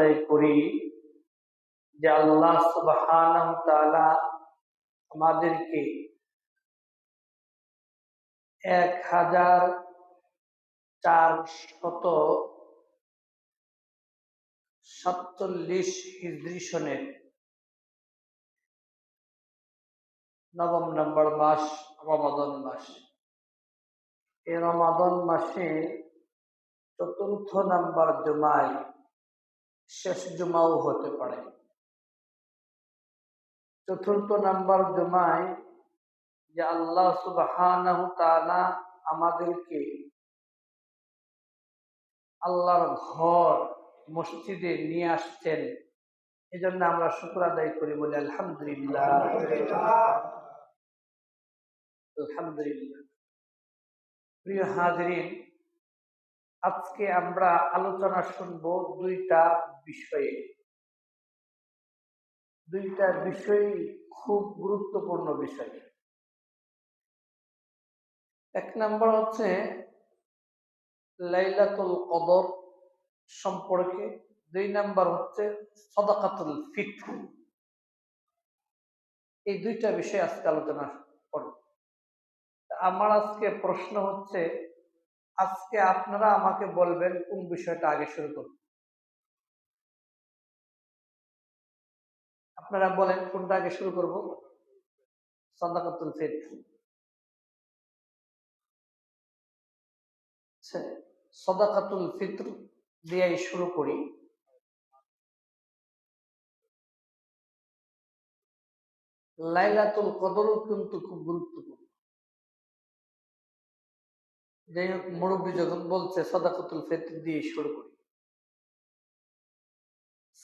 আদায় করি যে আল্লাহ সুবহানাহু ওয়া তাআলা আমাদেরকে 1447 হিজরি সনের 9 নম্বর মাস রমাদান মাস। এই রমাদান মাসে 4th নাম্বার জুমায় শেষ জুমাও হতে পারে। 4th নাম্বার জুমায় যে আল্লাহ সুবহানাহু ওয়া তাআলা আমাদেরকে আল্লাহর ঘর মসজিদে নিয়ে আসছেন, এজন্য আমরা শুকর আদায় করি, বলি আলহামদুলিল্লাহ আলহামদুলিল্লাহ। প্রিয় হাজিরিন, আজকে আমরা আলোচনা শুনব দুইটা বিষয়ে। দুইটা বিষয় খুব গুরুত্বপূর্ণ বিষয়। এক নম্বর হচ্ছে লাইলাতুল কদর সম্পর্কে, 2 নম্বর হচ্ছে সাদাকাতুল ফিতর। এই দুইটা বিষয় আজকে আলোচনা করব। আমার আজকে প্রশ্ন হচ্ছে, আজকে আপনারা আমাকে বলবেন কোন বিষয়টা আগে শুরু করব। আপনারা বলেন কোনটা আগে শুরু করব? সাদাকাতুল ফিতর। সাদাকাতুল ফিতর দিয়েই শুরু করি। লাইলাতুল কদরও কিন্তু খুব গুরুত্বপূর্ণ। যাই হোক, মুরব্বী যখন বলছে সাদাকাতুল ফিতর দিয়ে শুরু করি।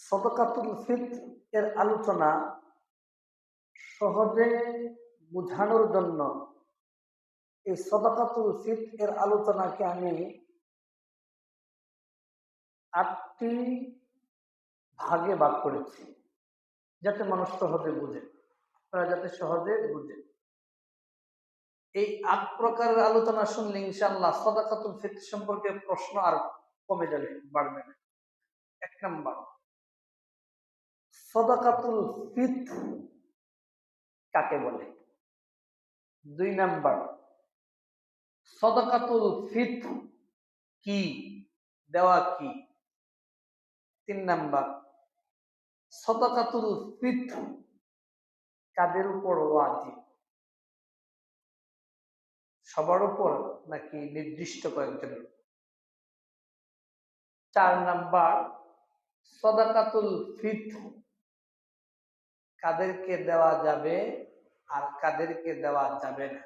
সাদাকাতুল ফিতর এর আলোচনা সহজে বোঝানোর জন্য এই সাদাকাতুল ফিতর এর আলোচনাকে আমি 8টি ভাগে ভাগ করেছি, যাতে মানুষ সহজে বুঝে, আপনারা যাতে সহজে বুঝেন। এই 8 প্রকারের আলোচনা শুনলে ইনশাআল্লাহ সাদাকাতুল ফিতর সম্পর্কে প্রশ্ন আর কমে যাবে, বাড়বে না। 1 নাম্বার, সাদাকাতুল ফিতর কাকে বলে? 2 নাম্বার, সাদাকাতুল ফিতর কি, দেওয়া কি? 3 নাম্বার, সাদাকাতুল ফিতর কাদের উপর ওয়াজিব, সবার উপর নাকি নির্দিষ্ট কয়েকজনের? 4 নাম্বার, সাদাকাতুল ফিতর কাদেরকে দেওয়া যাবে আর কাদেরকে দেওয়া যাবে না?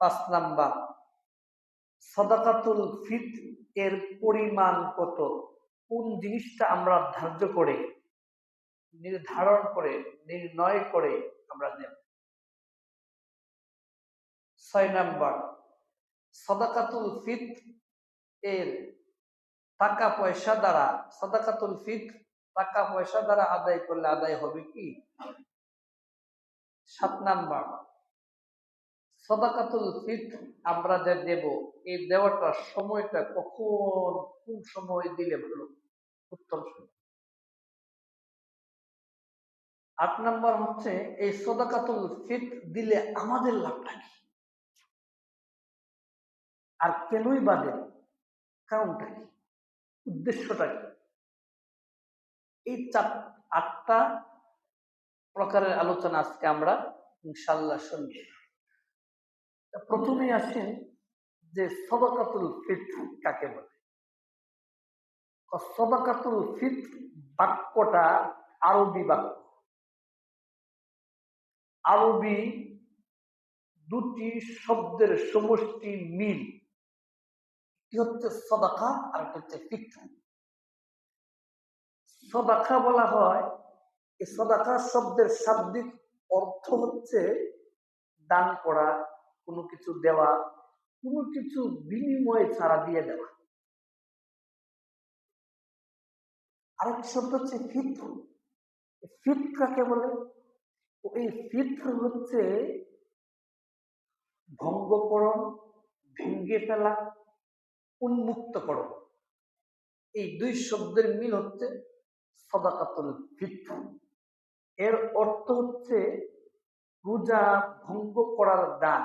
5 নাম্বার, সাদাকাতুল ফিতর এর পরিমাণ কত, কোন জিনিসটা আমরা ধার্য করে নির্ধারণ করে নির্ণয় করে আমরা দেব? 6 নাম্বার, সাদাকাতুল ফিতর এর টাকা পয়সা দ্বারা, সাদাকাতুল ফিতর টাকা পয়সা দ্বারা আদায় করলে আদায় হবে কি? 7 নাম্বার, সাদাকাতুল ফিতর আমরা যে দেব, এই দেওয়াটার সময়টা কখন, কোন সময় দিলে ভালো? উত্তম সময়। 8 নাম্বার হচ্ছে এই সাদাকাতুল ফিতর দিলে আমাদের লাভটা কি, আর কেনই বা দেব, কারণটা কি, উদ্দেশ্যটা কি? এই 8টা প্রকারের আলোচনা আজকে আমরা ইনশাআল্লাহ শুনব। প্রথমেই আসেন যে সাদাকাতুল ফিতর কাকে বলে। সাদাকাতুল ফিতর বাক্যটা আরবি বাক্য। আরবি 2টি শব্দের সমষ্টি মিল, কি হচ্ছে সাদাকা আর হচ্ছে ফিতর। সাদাকা বলা হয়, এই সাদাকা শব্দের শাব্দিক অর্থ হচ্ছে দান করা, কোনো কিছু দেওয়া, কোনো কিছু বিনিময় ছাড়া দিয়ে দেওয়া। আরেক শব্দ হচ্ছে ফিতর। ফিতর কাকে বলে? এই ফিতর হচ্ছে ভঙ্গকরণ, ভেঙ্গে ফেলা, উন্মুক্তকরণ। এই দুই শব্দের মিল হচ্ছে সাদাকাতুল ফিতর। এর অর্থ হচ্ছে রোজা ভঙ্গ করার দান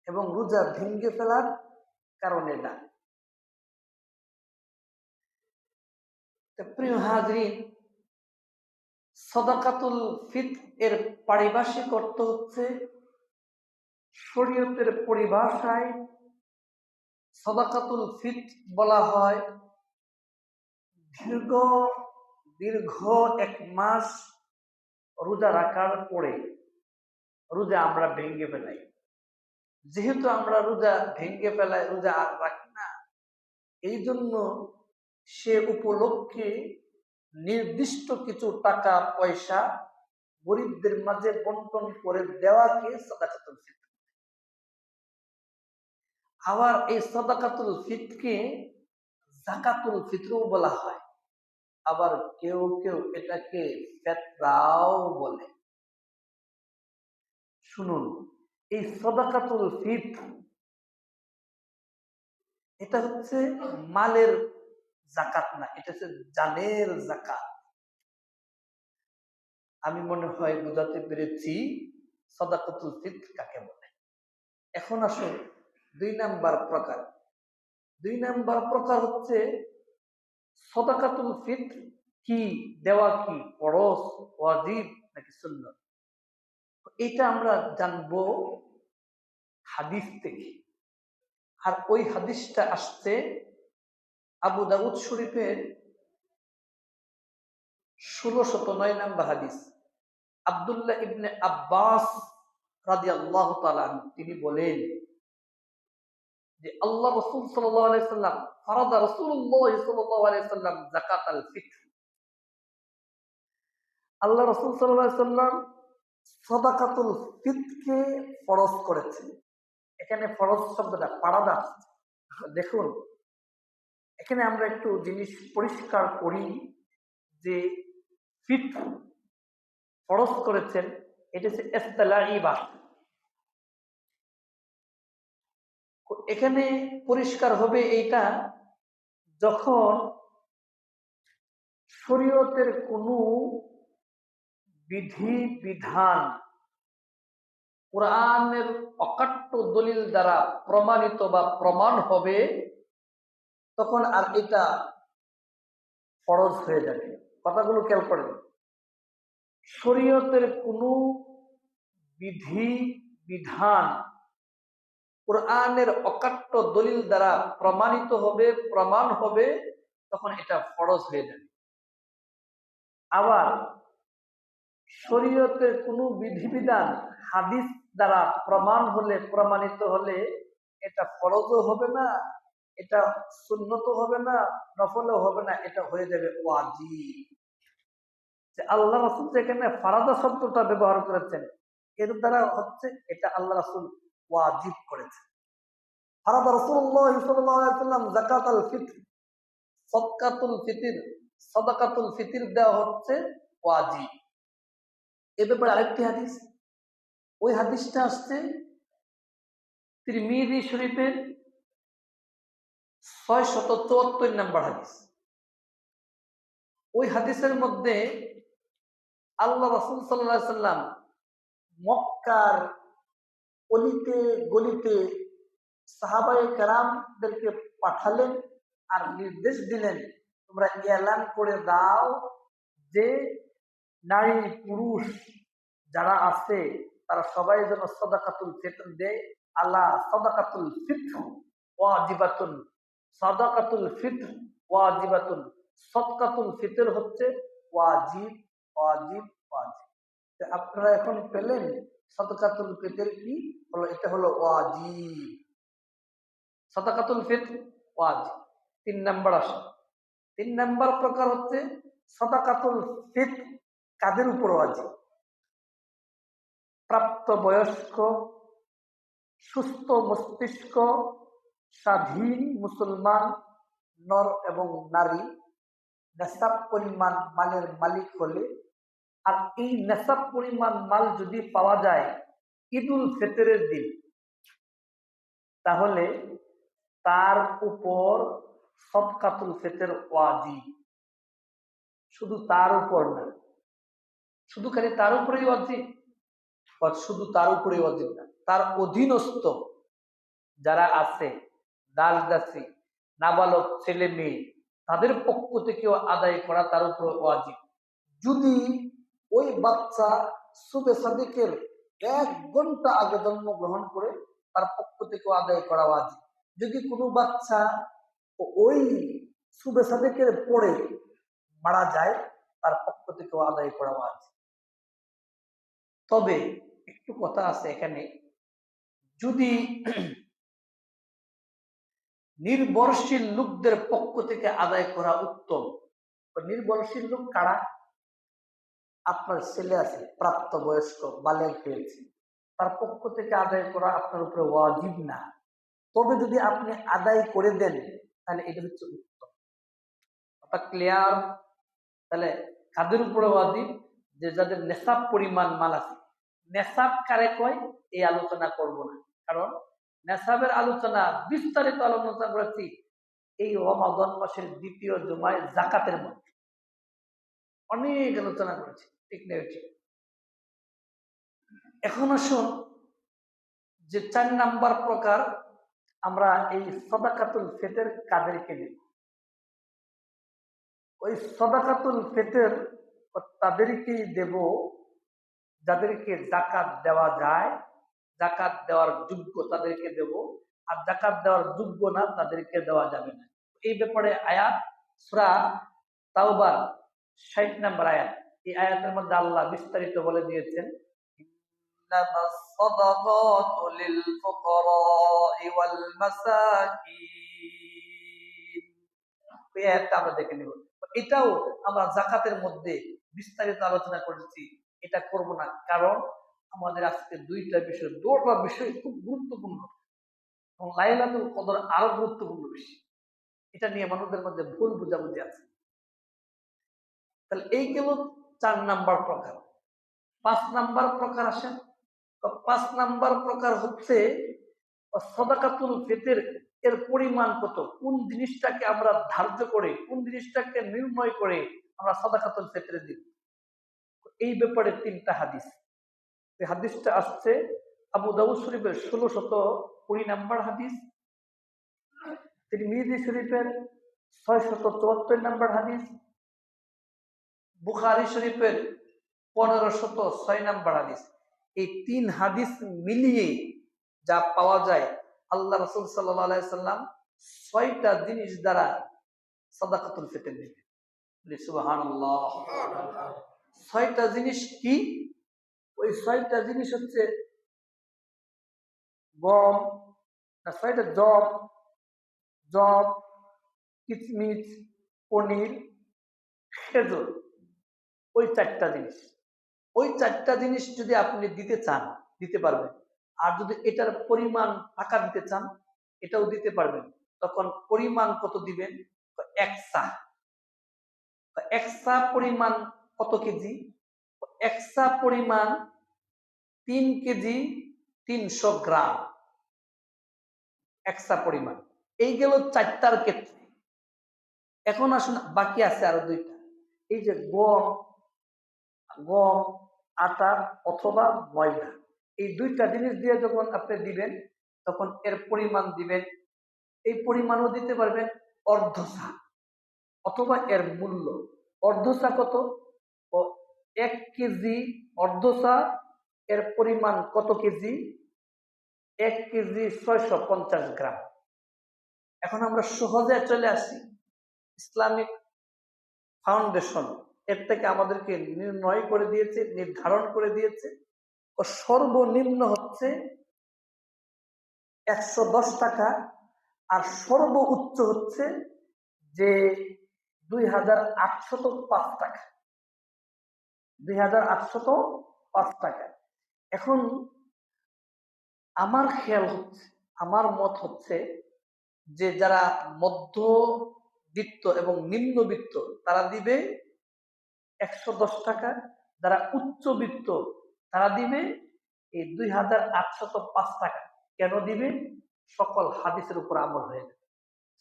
এবং রোজা ভেঙে ফেলার কারণে দান। প্রিয় হাজরিন, সাদাকাতুল ফিতর এর পারিভাষিক অর্থ হচ্ছে, শরীয়তের পরিভাষায় সাদাকাতুল ফিতর বলা হয় দীর্ঘ 1 মাস রোজা রাখার পরে রোজা আমরা ভেঙে ফেলাই। যেহেতু আমরা রোজা ভেঙে ফেলাই, রোজা আর রাখি না, এই জন্য সে উপলক্ষে নির্দিষ্ট কিছু টাকা পয়সা গরিবদের মাঝে বন্টন করে দেওয়াকে সাদাকাতুল ফিতর। আবার এই সাদাকাতুল ফিতরকে যাকাতুল ফিতরও বলা হয়, আবার কেউ কেউ এটাকে ফিতরাও বলে। শুনুন, এই সাদাকাতুল ফিতর এটা হচ্ছে মালের যাকাত না, এটা হচ্ছে জানের যাকাত। আমি মনে হয় বোঝাতে পেরেছি সাদাকাতুল ফিতর কাকে বলে। এখন আসুন 2 নাম্বার প্রকার। 2 নাম্বার প্রকার হচ্ছে সাদাকাতুল ফিতর কি দেওয়া কি ফরজ, ওয়াজিব নাকি সুন্নাত। এটা আমরা জানবো হাদিস থেকে। আর ওই হাদিসটা আসছে আবু দাউদ শরীফের 1609 নম্বর হাদিস। আব্দুল্লাহ ইবনে আব্বাস রাদিয়াল্লাহু তাআলা তিনি বলেন যে আল্লাহ রাসূল সাল্লাল্লাহু আলাইহি সাল্লাম ফারাদা রাসূলুল্লাহ সাল্লাল্লাহু আলাইহি সাল্লাম যাকাতাল ফিতর। আল্লাহ রাসূল সাল্লাল্লাহু আলাইহি সাল্লাম সাদাকাতুল ফিতরকে ফরজ করেছেন। এখানে ফরজ শব্দটা ফারাদা। দেখুন, এখানে আমরা একটু জিনিস পরিষ্কার করি যে ফিতর ফরজ করেছেন, এটা হচ্ছে ইসতিলাহি ভাষা। এখানে পরিষ্কার হবে এইটা যখন শরীয়তের কোনো বিধি বিধান কোরআনের অকাট্য দলিল দ্বারা প্রমাণিত বা প্রমাণ হবে, তখন আর এটা ফরজ হয়ে যাবে। কথাগুলো খেয়াল করেন। শরীয়তের কোনো বিধি বিধান কোরআনের অকাট্য দলিল দ্বারা প্রমাণিত হবে, প্রমাণ হবে, তখন এটা ফরজ হয়ে যাবে। আবার শরীয়তের কোনো বিধিবিধান হাদিস দ্বারা প্রমাণ হলে, প্রমাণিত হলে, এটা ফরজও হবে না, এটা সুন্নতও হবে না, নফলও হবে না, এটা হয়ে যাবে ওয়াজিব। যে আল্লাহ রাসূল যেখানে ফারাদা শব্দটা ব্যবহার করেছেন, এর দ্বারা হচ্ছে এটা আল্লাহ রাসূল ওয়াজিব করেছেন। ফারাদা রাসূলুল্লাহ সাল্লাল্লাহু আলাইহি ওয়াসাল্লাম যাকাতাল ফিতর, সাদাকাতুল ফিতর দেওয়া হচ্ছে ওয়াজিব। এ ব্যাপারে আরেকটি হাদিস, ওই হাদিসটা আসছে তিরমিজি শরীফের 674 নম্বর হাদিস। ওই হাদিসের মধ্যে আল্লাহ রাসূল সাল্লাল্লাহু আলাইহি সাল্লাম মক্কার অলিতে গলিতে সাহাবায়ে কেরামদেরকে পাঠালেন আর নির্দেশ দিলেন, তোমরা এলান করে দাও যে নারী পুরুষ যারা আছে তারা সবাই যেন সাদাকাতুল ফিতর দেয়। আলা সাদাকাতুল ফিতর ওয়াজিবাতুন, সাদাকাতুল ফিতর ওয়াজিবাতুন। সাদকাতুল ফিতর হচ্ছে ওয়াজিব, ওয়াজিব, ওয়াজিব। আপনারা এখন পেলেন সাদাকাতুল ফিতর কি হলো, এটা হলো ওয়াজিব। সাদাকাতুল ফিতর ওয়াজিব। 3 নাম্বার আসে। 3 নাম্বার প্রকার হচ্ছে সাদাকাতুল ফিতর কাদের উপর ওয়াজিব? প্রাপ্তবয়স্ক, সুস্থ মস্তিষ্ক, স্বাধীন মুসলমান নর এবং নারী নেশাব পরিমাণ মালের মালিক হলে, আর এই নেশাব পরিমাণ মাল যদি পাওয়া যায় ঈদুল ফিতরের দিন, তাহলে তার উপর সদকাতুল ফিতর ওয়াজিব, শুধু তার উপর না, শুধু খালি তার উপরেই ওয়াজিব, বা শুধু তার উপরেই ওয়াজিব না, তার অধীনস্থ যারা আছে, দাস দাসী, নাবালক ছেলে মেয়ে, তাদের পক্ষ থেকেও আদায় করা তার উপর ওয়াজিব। যদি ওই বাচ্চা সুবে সাদিকের 1 ঘন্টা আগে জন্মগ্রহণ করে, তার পক্ষ থেকেও আদায় করা ওয়াজিব। যদি কোনো বাচ্চা ওই সুবে সাদিকের পরে মারা যায়, তার পক্ষ থেকেও আদায় করা ওয়াজিব। তবে একটু কথা আছে এখানে, যদি নির্ভরশীল লোকদের পক্ষ থেকে আদায় করা উত্তম। নির্ভরশীল লোক কারা? আপনার ছেলে আছে, প্রাপ্তবয়স্ক, বালেগ হয়েছে, তার পক্ষ থেকে আদায় করা আপনার উপরে ওয়াজিব না। তবে যদি আপনি আদায় করে দেন, তাহলে এটা হচ্ছে উত্তম। অর্থাৎ ক্লিয়ার? তাহলে কাদের উপরে ওয়াজিব? যে যাদের নেশাব পরিমাণ মাল আছে। নেশাব কারে কয় এই আলোচনা করব না, কারণ নেশাবের আলোচনা বিস্তারিত আলোচনা করেছি এই রমাদান মাসের 2য় জুমায় যাকাতের মধ্যে, অনেক আলোচনা করেছি, ঠিক নেই? এখন আসুন যে 4 নাম্বার প্রকার, আমরা এই সাদাকাতুল ফিতর কাদেরকে দেব? ওই সাদাকাতুল ফিতর তাদেরকেই দেব যাদেরকে যাকাত দেওয়া যায়, যাকাত দেওয়ার যোগ্য তাদেরকে দেব, আর যাকাত দেওয়ার যোগ্য না তাদেরকে দেওয়া যাবে না। এই ব্যাপারে আয়াত সূরা তাওবার 60 নম্বর আয়াত, এই আয়াতের মধ্যে আল্লাহ বিস্তারিত বলে দিয়েছেন, ইন্নামাস সাদাকাতু লিল ফুকারা'i ওয়াল মাসাকিন। এই আয়াতটা আমরা দেখে নিব। এটাও আমরা যাকাতের মধ্যে বিস্তারিত আলোচনা করেছি, এটা করব না, কারণ আমাদের আজকে দুইটা বিষয় খুব গুরুত্বপূর্ণ, এবং লাইলাতুল কদর আরো গুরুত্বপূর্ণ বিষয়। এটা নিয়ে মানুষদের মধ্যে ভুল বুঝাবুঝি আছে। তাহলে এই গেল 4 নাম্বার প্রকার। 5 নাম্বার প্রকার আসেন। 5 নাম্বার প্রকার হচ্ছে সাদাকাতুল ফিতর এর পরিমাণ কত, কোন জিনিসটাকে আমরা ধার্য করে, কোন জিনিসটাকে নির্ণয় করে আমরা সাদাকাতুল ফিতর দিব। এই ব্যাপারে 3টা হাদিস। এই হাদিসটা আসছে আবু দাউদ শরীফের 1620 নাম্বার হাদিস, তিরমিজি শরীফের 674 নাম্বার হাদিস, বুখারী শরীফের 1506 নাম্বার হাদিস। এই 3 হাদিস মিলিয়ে যা পাওয়া যায়, আল্লাহ রাসূল সাল্লাল্লাহু আলাইহি সাল্লাম 6টা জিনিস দ্বারা সাদাকাতুল ফিতর দিবেন। সুবহানাল্লাহ। 6টা জিনিস কি? ওই 6টা জিনিস হচ্ছে গম, না 6টা জব, কিচমিচ, পনির, খেজুর। ওই 4টা জিনিস। ওই 4টা জিনিস যদি আপনি দিতে চান, দিতে পারবেন। আর যদি এটার পরিমাণ টাকা দিতে চান, এটাও দিতে পারবেন। তখন পরিমাণ কত দিবেন? 1 সা। 1 সা পরিমাণ কত কেজি? 1 সা পরিমাণ 3 কেজি 300 গ্রাম। 1 সা পরিমাণ। এই গেল 4টার ক্ষেত্রে। এখন আসুন বাকি আছে আরো 2টা। এই যে গম, আটা অথবা ময়দা, এই 2টা জিনিস দিয়ে যখন আপনি দিবেন, তখন এর পরিমাণ দিবেন, এই পরিমাণও দিতে পারবেন অর্ধসা, অথবা এর মূল্য। অর্ধসা কত? 1 কেজি অর্ধসা এর পরিমাণ কত কেজি? 1 কেজি 650 গ্রাম। এখন আমরা সহজে চলে আসি, ইসলামিক ফাউন্ডেশন এর থেকে আমাদেরকে নির্ণয় করে দিয়েছে, নির্ধারণ করে দিয়েছে, ও সর্বনিম্ন হচ্ছে 110 টাকা, আর সর্বোচ্চ হচ্ছে যে 2805 টাকা। 2805 টাকা। এখন আমার খেয়াল হচ্ছে, আমার মত হচ্ছে যে যারা মধ্যবিত্ত এবং নিম্নবিত্ত তারা দিবে 110 টাকা, যারা উচ্চবিত্ত তারা দিবে এই 2805 টাকা। কেন দিবে? সকল হাদিসের উপর আমল হয়ে যাবে।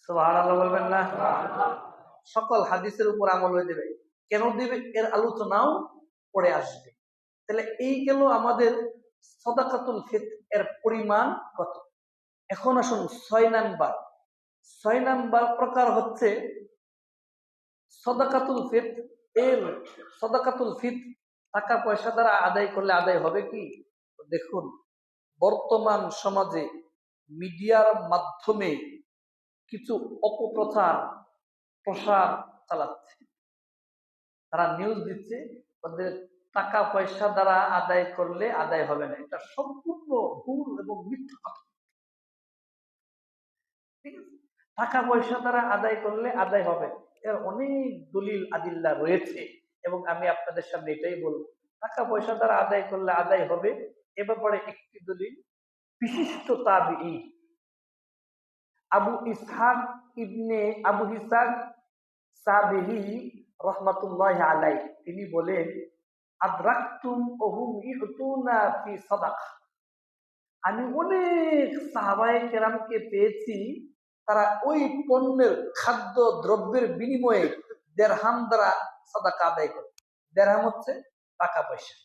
সুবহানাল্লাহ বলবেন না? সকল হাদিসের উপর আমল হয়ে যাবে। কেন দিবে এর আলোচনাও পরে আসবে। তাহলে এই গেল আমাদের সাদাকাতুল ফিতর এর পরিমাণ কত। এখন আসুন 6 নাম্বার প্রকার হচ্ছে সাদাকাতুল ফিতর। এর সাদাকাতুল ফিতর টাকা পয়সা দ্বারা আদায় করলে আদায় হবে কি? দেখুন, বর্তমান সমাজে মিডিয়ার মাধ্যমে কিছু অপপ্রচার প্রসার চালাচ্ছে। তারা নিউজ দিচ্ছে ওদের টাকা পয়সা দ্বারা আদায় করলে আদায় হবে না। এটা সম্পূর্ণ ভুল এবং মিথ্যা কথা। ঠিক আছে, টাকা পয়সা দ্বারা আদায় করলে আদায় হবে, এর অনেক দলিল আদিল্লা রয়েছে এবং আমি আপনাদের সামনে এটাই বলবো, টাকা পয়সা দ্বারা আদায় করলে আদায় হবে এ ব্যাপারে একটি দলিল বিশিষ্ট তাবিঈ আবু ইসহাক সাবিহি রহমাতুল্লাহি আলাইহি তিনি বলেন, আদরাকতুম ওহুম ইউতুনা ফি সাদাকা। আমি অনেক সাহাবায়ে কেরামকে পেয়েছি তারা ওই পণ্যের খাদ্য দ্রব্যের বিনিময়ে দেরহাম দ্বারা সাদাকা আদায় করে। দেরহাম হচ্ছে টাকা পয়সা।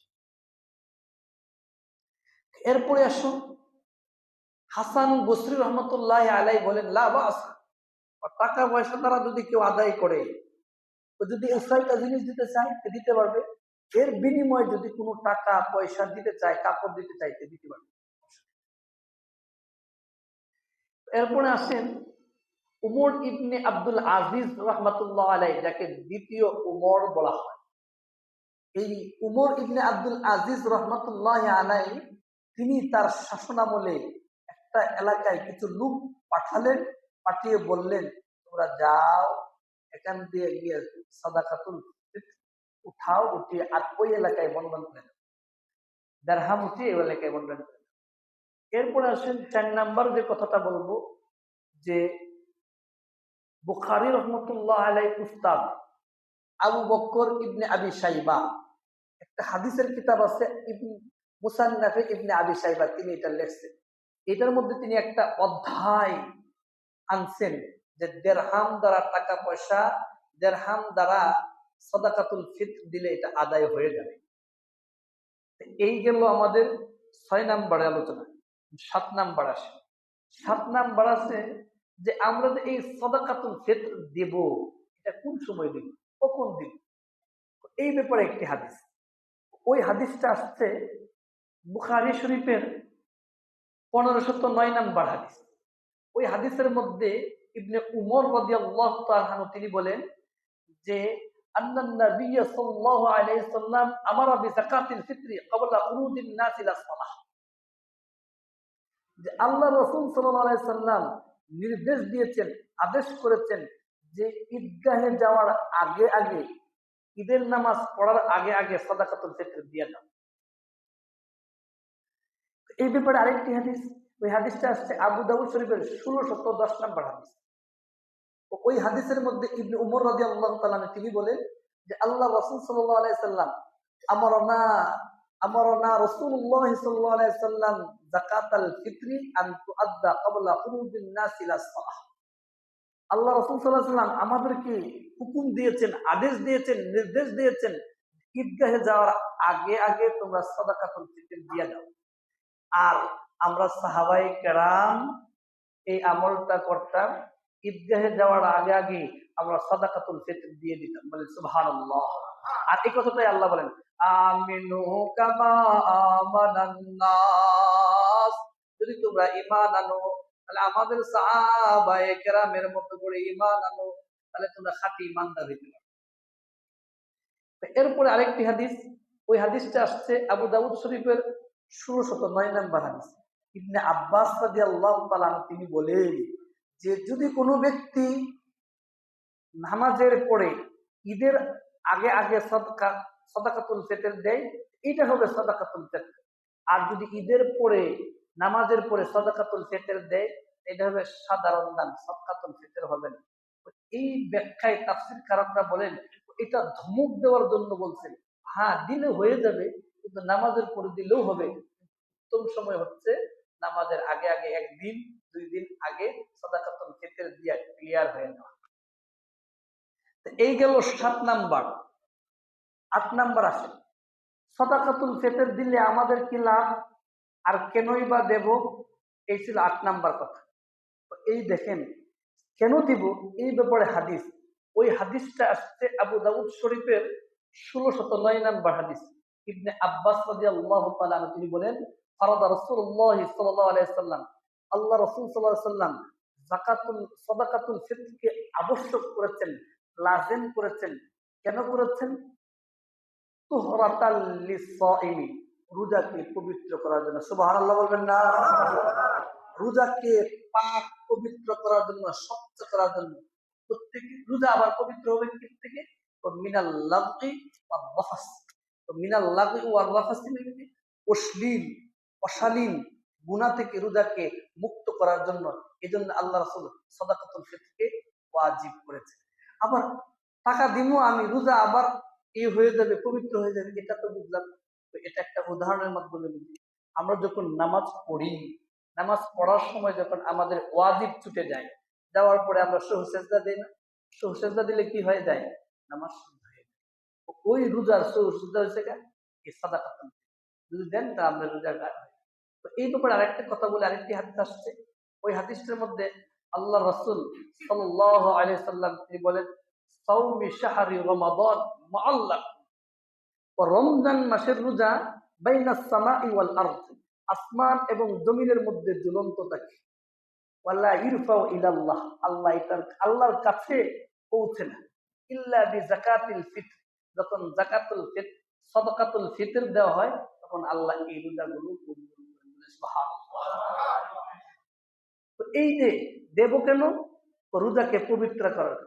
এরপরে আসুন, হাসান বসরি রহমতুল্লাহ আলাই বলেন, লা বাস, টাকা পয়সা দ্বারা যদি কেউ আদায় করে, যদি এই 6টা জিনিস দিতে চায় দিতে পারবে, এর বিনিময়ে যদি কোনো টাকা পয়সা দিতে চায়, কাপড় দিতে চায় দিতে পারবে। এরপরে আসেন উমর ইবনে আব্দুল আজিজ রহমাতুল্লাহ আলাই, যাকে দ্বিতীয় উমর বলা হয়। এই উমর ইবনে আব্দুল আজিজ রহমাতুল্লাহ আলাই তিনি তার শাসনামলে একটা এলাকায় কিছু লোক পাঠালেন, পাঠিয়ে বললেন, তোমরা যাও এখান দিয়ে গিয়ে সাদাকাতুল ফিতর উঠাও, উঠিয়ে আর ওই এলাকায় বন্টন করে দাও, দিরহাম উঠিয়ে ওই এলাকায় বন্টন করে দাও। এরপরে আসেন 4 নাম্বার যে কথাটা বলবো, যে বুখারী রহমতুল্লাহ আলাইহি উস্তাদ আবু বকর ইবনে আবি শাইবা, একটা হাদিসের কিতাব আছে মুসান্নাফে ইবনে আবি শাইবা, তিনি এটা লিখছেন। এটার মধ্যে তিনি একটা অধ্যায় আনছেন যে দিরহাম দ্বারা টাকা পয়সা, দিরহাম দ্বারা সাদাকাতুল ফিতর দিলে এটা আদায় হয়ে যাবে। এই গেল আমাদের 6 নাম্বারের আলোচনা। 7 নাম্বার আসে। 7 নাম্বার আছে যে আমরা যে এই সাদাকাতুল ফিতর দেব, এটা কোন সময় দেব, কখন দেব, এই ব্যাপারে একটি হাদিস। ওই হাদিসটা আসছে বুখারী শরীফের 1509 নাম্বার হাদিস। ওই হাদিসের মধ্যে ইবনে উমর রাদিয়াল্লাহু তাআলা আনহু তিনি বলেন যে আন্নান নবী সাল্লাল্লাহু আলাইহি সাল্লাম আমারা বিযাকাতিল ফিতরি ক্বাবলা খুরুজিন নাস ইলা সালাহ, যে আল্লাহ রাসূল সাল্লাল্লাহু আলাইহি সাল্লাম নির্দেশ দিয়েছেন, আদেশ করেছেন যে ঈদগাহে যাওয়ার আগে আগে, ঈদের নামাজ পড়ার আগে আগে সাদাকাতুল ফিতর দিয়ে দাও। এই ব্যাপারে আরেকটি হাদিস, ওই হাদিসটা আসছে আবু দাউদ শরীফের 1610 নাম্বার হাদিস। ওই হাদিসের মধ্যে ইবনে উমর রাদিয়াল্লাহু তাআলা তিনি বলেন যে আল্লাহ রাসূল সাল্লাল্লাহু আলাইহি সাল্লাম আমারনা রাসূলুল্লাহ সাল্লাল্লাহু আলাইহি সাল্লাম যাকাতাল ফিতরি আন তুআদ্দা ক্বাবলা খুরুজিন নাস ইলা সালাহ। আল্লাহ রাসূল সাল্লাল্লাহু আলাইহি সাল্লাম আমাদেরকে হুকুম দিয়েছেন, আদেশ দিয়েছেন, নির্দেশ দিয়েছেন, ঈদগাহে যাওয়ার আগে আগে তোমরা সাদাকাতুল ফিতর দিয়ে দাও। আর আমরা সাহাবায়ে কেরাম এই আমলটা করতাম, ঈদগাহে যাওয়ার আগে আগে আমরা সাদাকাতুল ফিতর দিয়ে দিতাম। বলেন সুবহানাল্লাহ। আর এই কথাটাই আল্লাহ বলেন, আমিনু কামা আমানান নাস, যদি তোমরা ঈমান আনো তাহলে আমাদের সাহাবায়ে কেরামের মতো করে ঈমান আনো, তাহলে তোমরা খাঁটি ঈমানদার হইতে পারবে। এরপরে আরেকটি হাদিস, ওই হাদিসটা আসছে আবু দাউদ শরীফের 1609 নাম্বার হাদিস। ইবনে আব্বাস রাদিয়াল্লাহু তাআলা তিনি বলেন যে যদি কোনো ব্যক্তি নামাজের পরে ঈদের আগে আগে সাদাকাতুল ফিতর দেয়, এটা হবে সাদাকাতুল ফিতর। আর যদি ঈদের পরে নামাজের পরে সাদাকাতুল ফিতর দেয়, এটা হবে সাধারণ দান, সাদাকাতুল ফিতর হবে না। এই ব্যাখ্যায় তাফসীরকারকরা বলেন এটা ধমক দেওয়ার জন্য বলছেন। হ্যাঁ, দিলে হয়ে যাবে, কিন্তু নামাজের পরে দিলেও হবে। উত্তম সময় হচ্ছে নামাজের আগে আগে একদিন 2 দিন আগে সাদাকাতুল ফিতর দিয়া ক্লিয়ার হয়ে যাওয়া। এই গেল 7 নাম্বার। 8 নাম্বার আসে, সাদাকাতুল ফিতর দিলে আমাদের কি লাভ আর কেনই বা দেব? এই ছিল 8 নাম্বার কথা। এই দেখেন কেন দিব এই ব্যাপারে হাদিস, ওই হাদিসটা আসছে আবু দাউদ শরীফের 1609 নাম্বার হাদিস। ইবনে আব্বাস রাদিয়াল্লাহু তাআলা আনহু তিনি বলেন, ফারাদা রাসূলুল্লাহ সাল্লাল্লাহু আলাইহি ওয়াসাল্লাম, আল্লাহ রাসূল সাল্লাল্লাহু আলাইহি ওয়াসাল্লাম সাদাকাতুল ফিতরকে আবশ্যক করেছেন, লাজিম করেছেন। কেন করেছেন? তুহরাতাল লিসাইমি, রোজাকে পবিত্র করার জন্য। সুবহানাল্লাহ বলবেন না? রোজাকে পাক পবিত্র করার জন্য, স্বচ্ছ করার জন্য। প্রত্যেকে রোজা আবার পবিত্র হবে কি থেকে? মিনাল লাগই ওয়ার রাফাস। তো মিনাল লাগই ওয়ার রাফাস মানে অশ্লীল অশালীন গুনাহ থেকে রোজাকে মুক্ত করার জন্য। এজন্য আল্লাহ রাসূল সাদাকাতুল ফিতরকে ওয়াজিব করেছে। আবার টাকা দিমু আমি, রোজা আবার এই হয়ে যাবে, পবিত্র হয়ে যাবে, এটা তো বুঝলাম। তো এটা একটা উদাহরণের মাধ্যমে বুঝি। আমরা যখন নামাজ পড়ি, নামাজ পড়ার সময় যখন আমাদের ওয়াজিব ছুটে যায়, যাওয়ার পরে আমরা সহু সেজদা দিই না? সহু সেজদা দিলে কি হয়ে যায়? নামাজ হয়ে যায়। ওই রোজার সহু সেজদা হয়েছে এই সাদাকাতুল যদি দেন তা আমরা রোজা গায়। তো এই ব্যাপারে আরেকটা কথা বলে, আরেকটি হাদিস আসছে। ওই হাদিসটার মধ্যে আল্লাহ রাসূল সাল্লাল্লাহু আলাইহি সাল্লাম তিনি বলেন, সাওমি শাহরি রমাদান মুআল্লাক, রমজান মাসের রোজা বাইনাস সামাই ওয়াল আরদ, আসমান এবং জমিনের মধ্যে ঝুলন্ত থাকে। ওয়ালা ইরফাউ ইলাল্লাহ, আল্লাহর কাছে পৌঁছে না। ইল্লা বিযাকাতিল ফিতর, যখন যাকাতুল ফিতর সাদাকাতুল ফিতর দেওয়া হয় তখন আল্লাহ এই রোজাগুলো কবুল করেন। সুবহানাল্লাহ। তো এই যে দেব কেন? রোজাকে পবিত্র করার।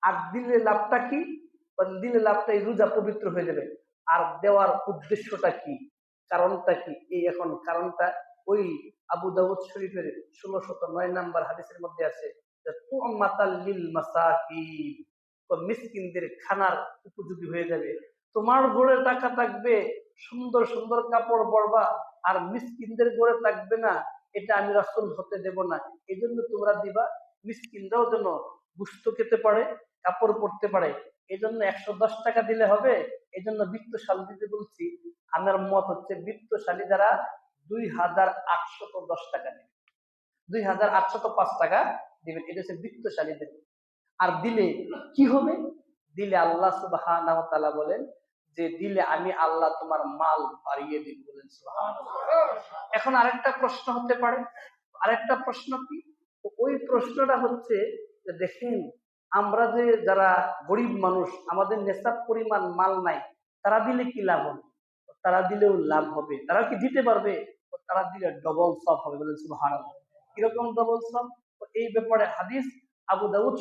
আর দিলে লাভটা কি? দিলে লাভটা এই রোজা পবিত্র হয়ে যাবে। আর দেওয়ার উদ্দেশ্যটা কি, কারণটা কি? এই এখন কারণটা ওই আবু দাউদ শরীফের 1609 নাম্বার হাদিসের মধ্যে আছে যে তুমাতাল লিল মাসাকিন, তো মিসকিনদের খানার উপযোগী হয়ে যাবে। তোমার ঘরে টাকা থাকবে, সুন্দর সুন্দর কাপড় পরবা, আর মিসকিনদের ঘরে থাকবে না, এটা আমি রাসূল হতে দেব না। এজন্য তোমরা দিবা, মিসকিনরাও যেন গোশত খেতে পারে, কাপড় পরতে পারে। এজন্য 110 টাকা দিলে হবে। এজন্য বৃত্তশালী দিতে বলছি। আমার মত হচ্ছে বৃত্তশালী যারা 2810 টাকা দিবে, 2805 টাকা দিবেন, এটা হচ্ছে বৃত্তশালীদের। আর দিলে কি হবে? দিলে আল্লাহ সুবহানাহু ওয়া তাআলা বলেন যে দিলে আমি আল্লাহ তোমার মাল বাড়িয়ে দিব, বলেন সুবহানাল্লাহ। এখন আরেকটা প্রশ্ন হতে পারে, আরেকটা প্রশ্ন কি? ওই প্রশ্নটা হচ্ছে যে দেখেন আমরা যে যারা গরিব মানুষ, আমাদের নেশাব পরিমাণ মাল নাই, তারা দিলে কি লাভ হবে? তারা দিলেও লাভ হবে। তারা কি দিতে পারবে? তারা দিলে ডবল সওয়াব হবে, বলেন সুবহানাল্লাহ। কিরকম ডবল সওয়াব? এই ব্যাপারে হাদিস আবু দাউদ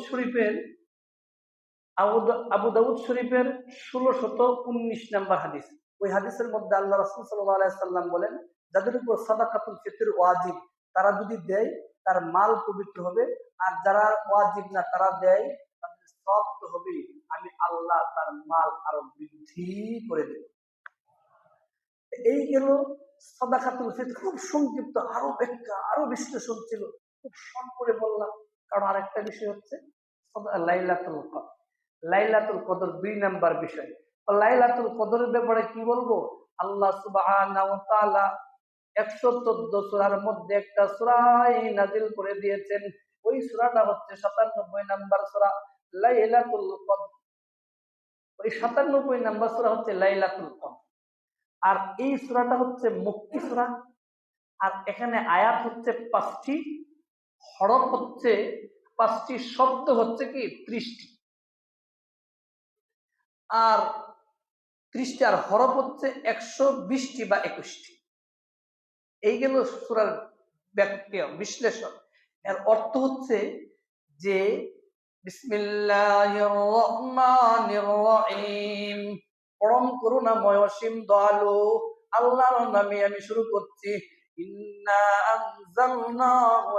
শরীফের 1619 নাম্বার হাদিস। ওই হাদিসের মধ্যে আল্লাহ রাসূল সাল্লাল্লাহু আলাইহি সাল্লাম বলেন, যাদের উপর সাদাকাতুল ফিতর ওয়াজিব, তারা যদি দেয় তার মাল পবিত্র হবে। আর যারা ওয়াজিব না তারা দেয়, তাদের সওয়াব তো হবে, আমি আল্লাহ তার মাল আরো বৃদ্ধি করে দেব। এই গেল সাদাকাতুল ফিতর। খুব সংক্ষিপ্ত, আরো ব্যাখ্যা আরো বিশ্লেষণ ছিল, খুব শর্ট করে বললাম। কারণ আরেকটা বিষয় হচ্ছে লাইলাতুল কদর। লাইলাতুল কদর 2 নাম্বার বিষয়। লাইলাতুল কদরের ব্যাপারে কি বলবো? আল্লাহ সুবহানাহু ওয়া তাআলা 114 সূরার মধ্যে একটা সূরা নাযিল করে দিয়েছেন। ওই সূরাটা হচ্ছে 97 নাম্বার সূরা লাইলাতুল কদর। ওই 97 নাম্বার সূরা হচ্ছে লাইলাতুল কদর। আর এই সূরাটা হচ্ছে মক্কি সূরা। আর এখানে আয়াত হচ্ছে 5টি, হরফ হচ্ছে 5টি, শব্দ হচ্ছে কি 30টি। আর 30টি, আর হরফ হচ্ছে 120টি বা 21টি। এই গেল সূরার ব্যাখ্যা বিশ্লেষণ। এর অর্থ হচ্ছে যে বিসমিল্লাহির রহমানির রহিম, পরম করুণাময় অসীম দয়ালু আল্লাহর নামে আমি শুরু করছি। ইন্না আনজালনাহু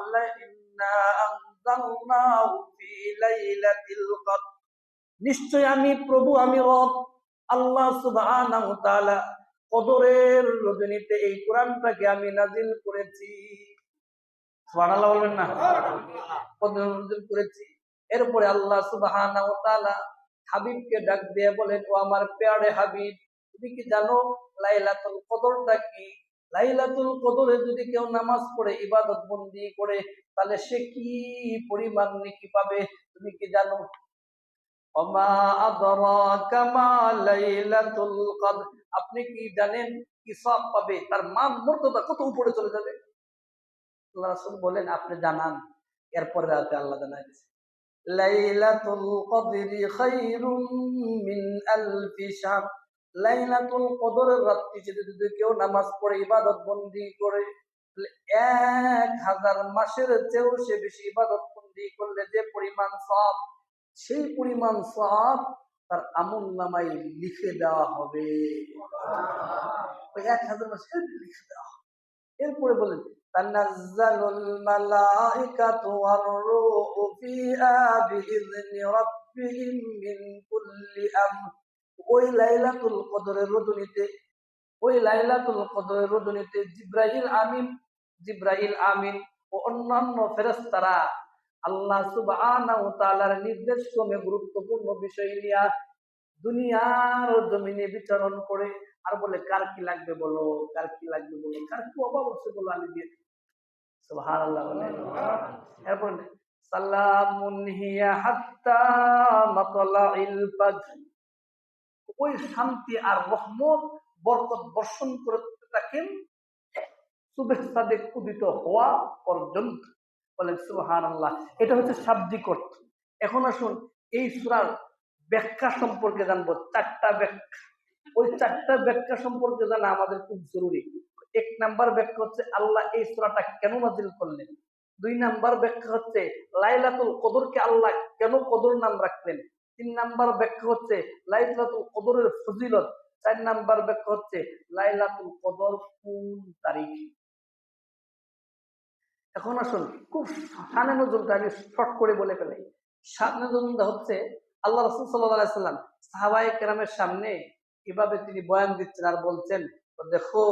ফি লাইলাতিল কদর, নিশ্চয় আমি প্রভু, আমি রব আল্লাহ সুবহানাহু ওয়া তাআলা কদরের রজনীতে এই কোরআনটাকে আমি নাজিল করেছি। সুবহানাল্লাহ বলবেন না? করেছি। এরপরে আল্লাহ সুবহানাহু ওয়া তাআলা হাবিবকে ডাক দিয়ে বলেন, ও আমার প্যারে হাবিব, তুমি কি জানো লাইলাতুল কদরটা কি? লাইলাতুল কদরে যদি কেউ নামাজ পড়ে ইবাদত বন্দি করে তাহলে সে কি পরিমাণ নেকি পাবে তুমি কি জানো? ওমা আদরাকা মা লাইলাতুল কদর, আপনি কি জানেন কি সওয়াব পাবে? তার মান মর্যাদা কত উপরে চলে যাবে। আল্লাহ রাসূল বলেন, আপনি জানান। এরপরে রাতে আল্লাহ জানায় দিয়েছে, লাইলাতুল কদরি খায়রুম মিন আলফি শাহর, লাইলাতুল কদরের রাত্রিতে যদি কেউ নামাজ পড়ে ইবাদত বন্দি করে 1000 মাসের চেয়েও সে বেশি ইবাদত বন্দি করলে যে পরিমাণ সওয়াব, সেই পরিমাণ সওয়াব তার আমলনামায় লিখে দেওয়া হবে। ওই 1000 মাসের লিখে দেওয়া হবে। এরপরে বলেন, তানাজ্জালুল মালাইকাতু ওয়ার রূহু ফিহা বিইذনি রাব্বিহিম মিন কুল্লি আমর, ওই লাইলাতুল কদরের রজনীতে জিবরাইল আমিন ও অন্যান্য ফেরেশতারা আল্লাহ সুবহানাহু ওয়া তাআলার নির্দেশ ক্রমে গুরুত্বপূর্ণ বিষয় নিয়ে দুনিয়ার জমিনে বিচরণ করে আর বলে, কার কি লাগবে বলো, কার কি লাগবে বলো, কার কি অভাব আছে বলো, আমি দিয়ে দিই। সুবহানাল্লাহ বলেন। এরপর সালামুন হিয়া হাত্তা মাতলাইল ফাজর, ওই শান্তি আর রহমত বরকত বর্ষণ করতে থাকেন সুবহ সাদেক উদিত হওয়া পর্যন্ত। বলেন সুবহানাল্লাহ। এটা হচ্ছে শাব্দিক অর্থ। এখন আসুন এই সূরার ব্যাখ্যা সম্পর্কে জানবো। 4টা ব্যাখ্যা, ওই 4টা ব্যাখ্যা সম্পর্কে জানা আমাদের খুব জরুরি। 1 নাম্বার ব্যাখ্যা হচ্ছে আল্লাহ এই সূরাটা কেন নাযিল করলেন। 2 নাম্বার ব্যাখ্যা হচ্ছে লাইলাতুল কদরকে আল্লাহ কেন কদর নাম রাখলেন। 3 নাম্বার ব্যাখ্যা হচ্ছে লাইলাতুল কদরের ফজিলত। 4 নাম্বার ব্যাখ্যা হচ্ছে লাইলাতুল কদর কোন তারিখে। এখন আসুন খুব শানে নজরুলটা আমি শর্ট করে বলে ফেলাই। শানে নজরুলটা হচ্ছে আল্লাহ রাসূল সাল্লাল্লাহু আলাইহি ওয়াসাল্লাম সাহাবায়ে কেরামের সামনে কিভাবে তিনি বয়ান দিচ্ছেন আর বলছেন, দেখো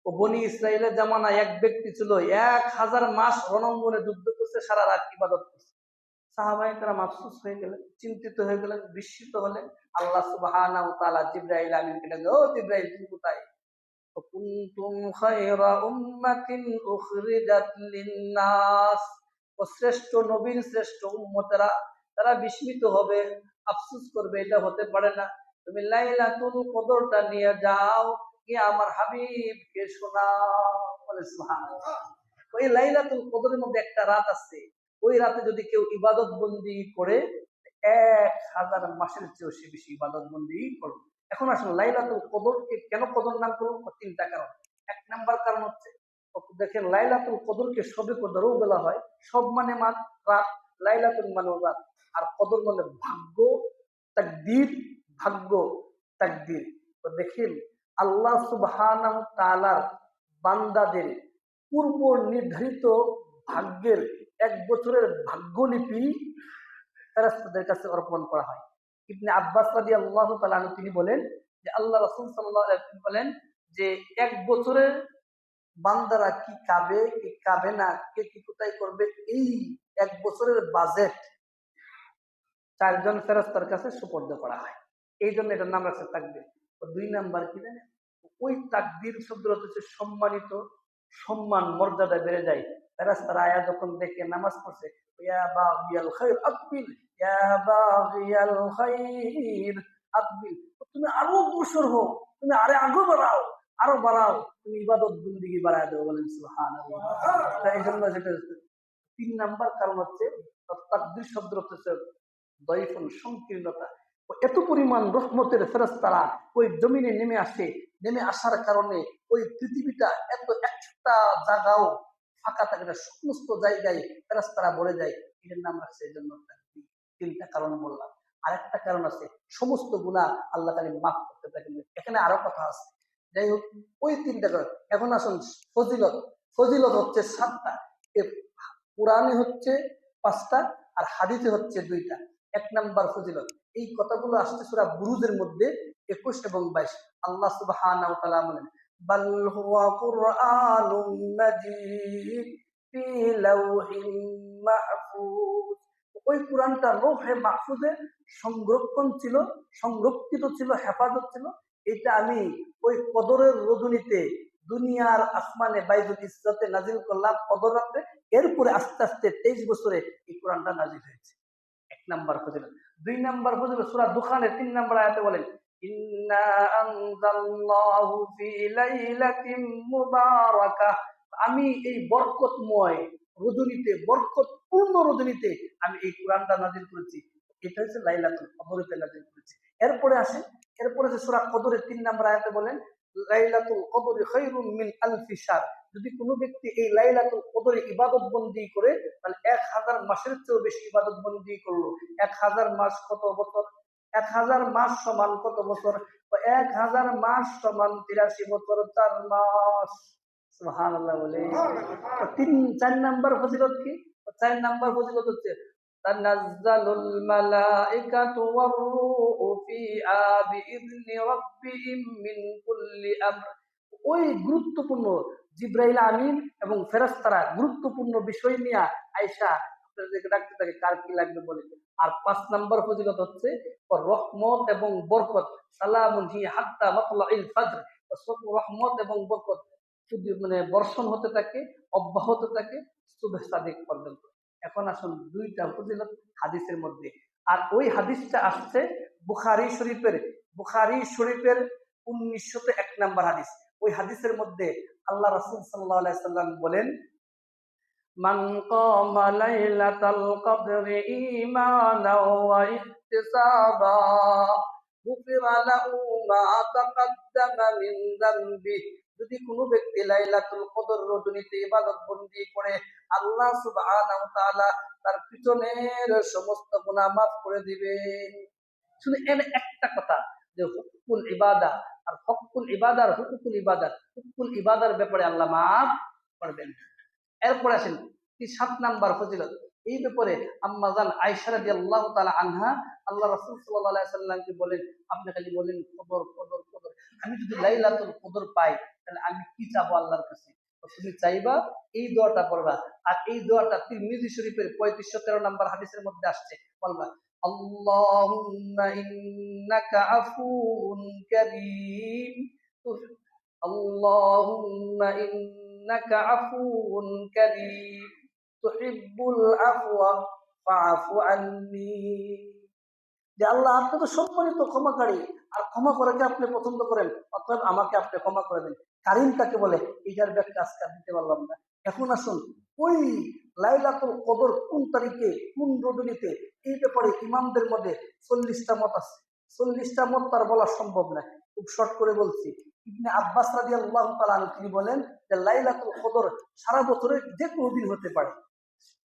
ও বনি ইসরাইলের জামানায় এক ব্যক্তি ছিল 1000 মাস রণাঙ্গনে যুদ্ধ করছে, সারা রাত ইবাদত করছে। সাহাবায়ে কেরাম আফসোস হয়ে গেলেন, চিন্তিত হয়ে গেলেন, বিস্মিত হলেন। আল্লাহ সুবহানাহু ওয়া তাআলা জিবরাইল আমিনকে ডাকলেন, ও জিবরাইল তুমি কোথায়? কুনতুম খায়রা উম্মাতিন উখরিজাত লিন-নাস, ও শ্রেষ্ঠ নবীর শ্রেষ্ঠ উম্মতেরা তারা বিস্মিত হবে, আফসোস করবে, এটা হতে পারে না। তুমি লাইলাতুল কদরটা নিয়ে যাও, গিয়ে আমার হাবিবকে শোনাও। বলে সুবহানাল্লাহ। ওই লাইলাতুল কদরের মধ্যে একটা রাত আছে, ওই রাতে যদি কেউ ইবাদত বন্দি করে 1000 মাসের চেয়েও সে বেশি ইবাদত বন্দি করবে। এখন আসলে লাইলাতুল কদরকে কেন কদর নাম করলো? 3টা কারণ। 1 নাম্বার কারণ হচ্ছে দেখেন লাইলাতুল কদরকে শবে কদরও বলা হয়। সব মানে রাত, লাইলাতুল মানে রাত, আর কদর মানে ভাগ্য, তাকদীর, ভাগ্য, তাকদীর। তো দেখেন আল্লাহ সুবহানাহু ওয়া তাআলার বান্দাদের পূর্ব নির্ধারিত ভাগ্যের 1 বছরের ভাগ্যলিপি ফেরেশতাদের কাছে অর্পণ করা হয়। ইবনে আব্বাস রাদিয়াল্লাহু তাআলা আনহু তিনি বলেন যে আল্লাহ রাসূল সাল্লাল্লাহু আলাইহি ওয়াসাল্লাম বলেন যে 1 বছরের বান্দারা কি খাবে কি খাবে না, কে কি কোথায় করবে, এই 1 বছরের বাজেট 4 জন ফেরেশতার কাছে সুপর্দ করা হয়। এই জন্য এটার নাম রাখছে তাকদীর। 2 নাম্বার কি জানেন? ওই তাকদীর শব্দ হচ্ছে সম্মানিত, সম্মান মর্যাদা বেড়ে যায়। ফেরেশতারা আয়া যখন দেখে নামাজ পড়ছে, ইয়া বাগিয়াল খায়র আকবিল, ইয়া বাগিয়াল খায়র আকবিল, তুমি আরো অগ্রসর হও, তুমি আরে আগে বাড়াও, আরো বাড়াও, তুমি ইবাদত বন্দেগী বাড়ায় দাও। বলেন সুবহানাল্লাহ। এই জন্য যেটা 3 নাম্বার কারণ হচ্ছে তাকদীর শব্দ হচ্ছে দয়ফুল, সংকীর্ণতা। এত পরিমাণ রহমতের ফেরেশতারা ওই জমিনে নেমে আসে, নেমে আসার কারণে ওই পৃথিবীটা এত একটা জায়গাও ফাঁকা থাকে না, সমস্ত জায়গায় ফেরেশতারা ভরে যায়। এটার নাম রাখছে এই জন্য তাকদীর। 3টা কারণ বললাম। আরেকটা কারণ আছে, সমস্ত গুনাহ আল্লাহ তাআলা মাফ করতে থাকেন। এখানে আরো কথা আছে, যাই হোক ওই 3টা কারণ। এখন আসুন ফজিলত। ফজিলত হচ্ছে 7টা, কোরআনে হচ্ছে 5টা, আর হাদিসে হচ্ছে 2টা। 1 নাম্বার ফজিলত, এই কথাগুলো আসছে সূরা বুরুজের মধ্যে 21 এবং 22। আল্লাহ সুবহানাহু ওয়া তাআলা বলেন, বাল হুয়া কুরআনুম মাজিদ, ফি লাউহিম মাহফুজ। ওই কোরআনটা লৌহে মাহফুজে সংরক্ষণ ছিল, সংরক্ষিত ছিল, হেফাজত ছিল। এটা আমি ওই কদরের রজনীতে দুনিয়ার আসমানে বাইতুল ইজ্জতে নাজিল করলাম কদর রাতে। এরপরে আস্তে আস্তে 23 বছরে এই কোরআনটা নাজিল হয়েছে। এক নাম্বার ফজিলত। 2 নাম্বার ফজিলত সূরা দুখানের 3 নাম্বার আয়াতে বলেন, ইন্না আনজালনাহু ফি লাইলাতিন মুবারাকাহ। আমি এই বরকতময় রজনীতে, বরকতপূর্ণ রজনীতে আমি এই কোরআনটা নাজিল করেছি। এটা হচ্ছে লাইলাতুল কদরেতে নাজিল করেছি। এরপরে আসে, এরপরে যে সূরা কদরের 3 নাম্বার আয়াতে বলেন, লাইলাতুল কদরি খায়রুম মিন আলফি শাহর। যদি কোনো ব্যক্তি এই লাইলাতুল কদরে ইবাদত বন্দি করে, তাহলে 1000 মাসের চেয়েও বেশি ইবাদত বন্দি করলো। 1000 মাস কত বছর? 1000 মাস সমান কত বছর? 1000 মাস সমান 83 বছর 4 মাস। সুবহানাল্লাহ বলে। 4 নাম্বার ফজিলত কি? 4 নাম্বার ফজিলত হচ্ছে তানাজ্জালুল মালাইকাতু ওয়ার রূহু ফিহা বিইذনি রাব্বিহিম মিন কুল্লি আমর। ওই গুরুত্বপূর্ণ জিব্রাইল আমিন এবং ফেরেশতারা গুরুত্বপূর্ণ বিষয় নিয়ে আয়েশা আপনাদেরকে ডাকতে থাকে, কার কি লাগবে বলে। আর 5 নাম্বার ফজিলত হচ্ছে রহমত এবং বরকত, সালামুন হি হাত্তা মাতলাইল ফাজর। রহমত এবং বরকত শুধু মানে বর্ষণ হতে থাকে, অব্যাহত থাকে সুবহ সাদিক পর্যন্ত। এখন আসুন 2টা ফজিলত হাদিসের মধ্যে। আর ওই হাদিসটা আসছে বুখারী শরীফের, বুখারী শরীফের 1901 নাম্বার হাদিস। ওই হাদিসের মধ্যে আল্লাহ রাসূল সাল্লাল্লাহু আলাইহি সাল্লাম বলেন, মান কামা লাইলাতাল কদরি ঈমানাও ওয়া ইহতিসাবা গুফিরা লাহু মা তাকাদ্দামা মিন যামবিহি। যদি কোনো ব্যক্তি লাইলাতুল কদর রজনীতে ইবাদত বন্দি করে, আল্লাহ সুবহানাহু ওয়া তাআলা তার পিছনের সমস্ত গুনাহ মাফ করে দিবেন। শুধু এর একটা কথা যে হুকুকুল ইবাদা আর হকুকুল ইবাদার, হুকুকুল ইবাদার, হুকুকুল ইবাদার ব্যাপারে আল্লাহ মাফ করবেন। এরপর আসেন 7 নাম্বার ফজিলত। এই ব্যাপারে আম্মা জান আয়েশা রাদিয়াল্লাহু তাআলা আনহা আল্লাহ রাসূল সাল্লাল্লাহু আলাইহি সাল্লামকে বলেন, আপনি খালি বলেন কদর কদর কদর, আমি যদি লাইলাতুল কদর পাই তাহলে আমি কি চাবো আল্লাহর কাছে? তো তুমি চাইবা এই দোয়াটা পড়বা। আর এই দোয়াটা তিরমিজি শরীফের 3513 নাম্বার হাদিসের মধ্যে আসছে, বলবা আল্লাহুম্মা ইন্নাকা আফুউন কারীম, আল্লাহুম্মা ইন্নাকা আফুউন কারীম তুহিব্বুল আফওয়া ফাআফু আন্নী। যে আল্লাহ আপনি তো সম্মানিত ক্ষমাকারী, আর ক্ষমা করাকে আপনি পছন্দ করেন, অতএব আমাকে আপনি ক্ষমা করে দেন। কারিম কাকে বলে এটার ব্যাখ্যা আজকে দিতে পারলাম না। এখন আসুন ওই লাইলাতুল কদর কোন তারিখে, কোন রজনীতে, এই ব্যাপারে ইমামদের মধ্যে 40টা মত আছে। 40টা মত তার বলা সম্ভব না, খুব শর্ট করে বলছি। ইবনে আব্বাস রাদিয়াল্লাহু তাআলা আনহু তিনি বলেন যে লাইলাতুল কদর সারা বছরের যে কোনো দিন হতে পারে।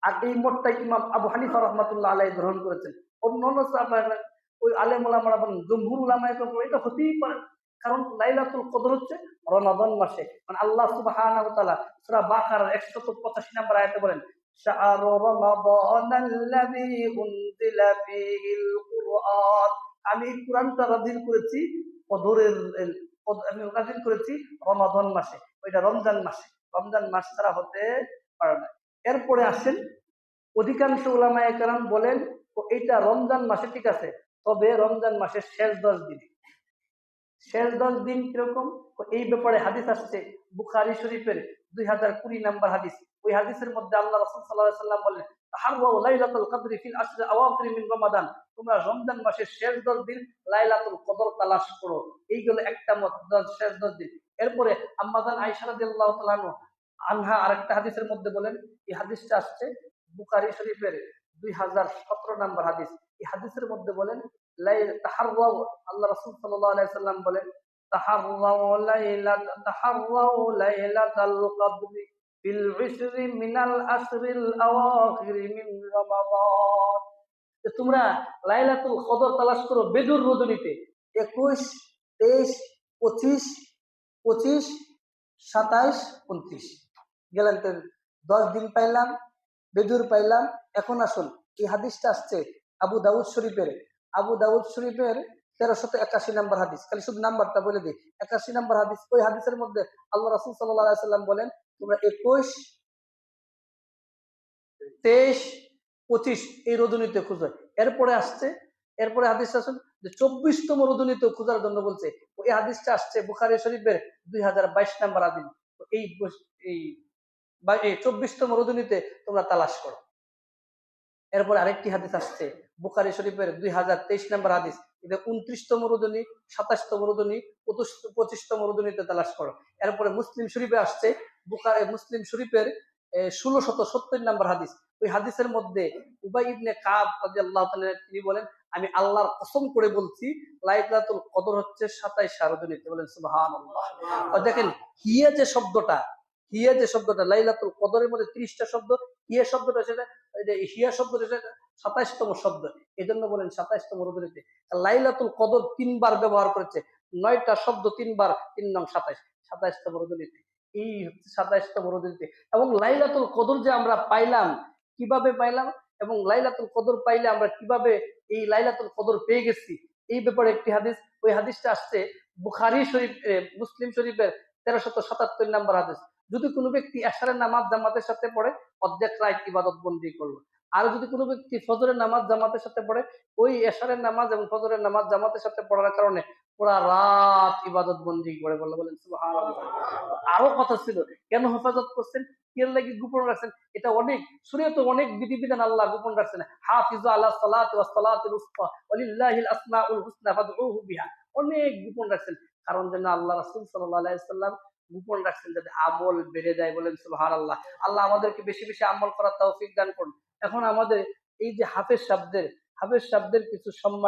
আর এই মতটাই ইমাম আবু হানিফা রাহমাতুল্লাহ আলাইহি গ্রহণ করেছেন। অন্যান্য সাহাবারা, ওই আলেম ওলামারা বলেন, জমহুর উলামায়ে এটা হতেই পারে, কারণ লাইলাতুল কদর হচ্ছে রমাদান মাসে। মানে আল্লাহ সুবহানাহু ওয়া তাআলা সূরা বাকারার 185 নম্বর আয়াতে বলেন, শাহরু রমাদানাল্লাযী উনজিলা ফীহিল কুরআন। আমি এই কোরআনটা নাযিল করেছি কদরের, আমি নাযিল করেছি রমাদান মাসে। ওইটা রমজান মাসে, রমজান মাস ছাড়া হতে পারে না। এরপরে আসেন অধিকাংশ উলামায়ে কেরাম বলেন এটা রমজান মাসে ঠিক আছে, তবে রমজান মাসের শেষ 10 দিন। শেষ 10 দিন কিরকম? এই ব্যাপারে হাদিস আসছে বুখারী শরীফের 2020 নাম্বার হাদিস। ওই হাদিসের মধ্যে আল্লাহ রাসূল সাল্লাল্লাহু আলাইহি সাল্লাম বলেন, তাহাররাউ লাইলাতুল কদরি ফিল আশরি আওয়াখির মিন রমাদান। তোমরা রমজান মাসের শেষ 10 দিন লাইলাতুল কদর তালাশ করো। এইগুলো একটা মত, শেষ 10 দিন। এরপরে আম্মা জান আয়েশা রাদিয়াল্লাহু তাআলা আনহা আরেকটা হাদিসের মধ্যে বলেন, এই হাদিসটা আসছে বুখারী শরীফের 2017 নাম্বার হাদিস। এই হাদিসের মধ্যে বলেন তাহাররাউ, আল্লাহ রাসূল সাল্লাল্লাহু আলাইহি সাল্লাম বলেন, তাহাররাউ লাইলাতাল কদরি ফিল ইশরি মিনাল আশরিল আওয়াখির মিন রমাদান। তোমরা লাইলাতুল কদর তালাশ করো বেজুর রজনীতে 21, 23, 25, 27, 29। গেলেন তো 10 দিন পাইলাম, বেজুর পাইলাম। এখন আসুন এই হাদিসটা আসছে আবু দাউদ শরীফের, আবু দাউদ শরীফের 1381 নাম্বার হাদিস। খালি শুধু নাম্বারটা বলে দিই, 81 নাম্বার হাদিস। ওই হাদিসের মধ্যে আল্লাহ রাসূল সাল্লাল্লাহু আলাইহি সাল্লাম বলেন, তোমরা 21, 23, 25 এই রজনীতে খোঁজা। এরপরে হাদিস আছে যে 24তম রজনীতে খোঁজার জন্য বলছে। এই হাদিসটা আসছে বুখারী শরীফের 2022 নম্বর হাদিস। এই এই 24তম রজনীতে তোমরা তালাশ করো। এরপর আরেকটি হাদিস আসছে বুখারী শরীফের 2023 নম্বর হাদিস, এটা 29তম রজনী, 27তম রজনী, 25তম রজনীতে তালাশ করো। এরপরে মুসলিম শরীফে আসছে মুসলিম শরীফের 1670 নম্বর হাদিস। ওই হাদিসের মধ্যে উবাই ইবনে কাব রাদিয়াল্লাহু তাআলা তিনি বলেন, আমি আল্লাহর কসম করে বলছি লাইলাতুল কদর হচ্ছে 27 রজনীতে। বলেন সুবহানাল্লাহ। দেখেন হিয়া যে শব্দটা লাইলাতুল কদরের মধ্যে 30টা শব্দ, হিয়া শব্দটা সেটা হিয়া শব্দটা সেটা 27তম শব্দ। এই জন্য বলেন 27তম রজনীতে। লাইলাতুল কদর 3 বার ব্যবহার করেছে, 9টা শব্দ 3 বার, 3 নং 27, 27তম রজনীতে। এই হচ্ছে 27তম রজনীতে। এবং লাইলাতুল কদর যে আমরা পাইলাম, কিভাবে পাইলাম এবং লাইলাতুল কদর পাইলে আমরা কিভাবে এই লাইলাতুল কদর পেয়ে গেছি, এই ব্যাপারে একটি হাদিস। ওই হাদিসটা আসছে বুখারী শরীফ, মুসলিম শরীফের 1377 নম্বর হাদিস। যদি কোনো ব্যক্তি এশারের নামাজ জামাতের সাথে পড়ে অর্ধেক রাত ইবাদত বন্দি করলো। আর যদি কোনো ব্যক্তি ফজরের নামাজ জামাতের সাথে পড়ে, ওই এশারের নামাজ এবং ফজরের নামাজ জামাতের সাথে পড়ার কারণে পুরা রাত ইবাদত বন্দি করে বলেন সুবহানাল্লাহ। আরো কথা ছিল, কেন হেফাজত করছেন, এর লাগি গোপন রাখছেন, এটা অনেক শরীয়তে অনেক বিধিবিধান আল্লাহ গোপন রাখছেন। হাফিজু আলা সালাতি ওয়াস সালাতিল উসতা ওয়ালিল্লাহিল আসমাউল হুসনা ফাদউহু বিহা, অনেক গোপন রাখছেন। কারণ যেন আল্লাহ রাসূল সাল্লাল্লাহু আলাইহি ওয়াসাল্লাম গোপন রাখছেন যাতে আমল বেড়ে যায়। বলেন সুবহানাল্লাহ। আল্লাহ আমাদেরকে বেশি বেশি আমল করার তৌফিক দান করুন। এখন আমাদের এই যে হাফেজ শব্দের কিছু সম্মান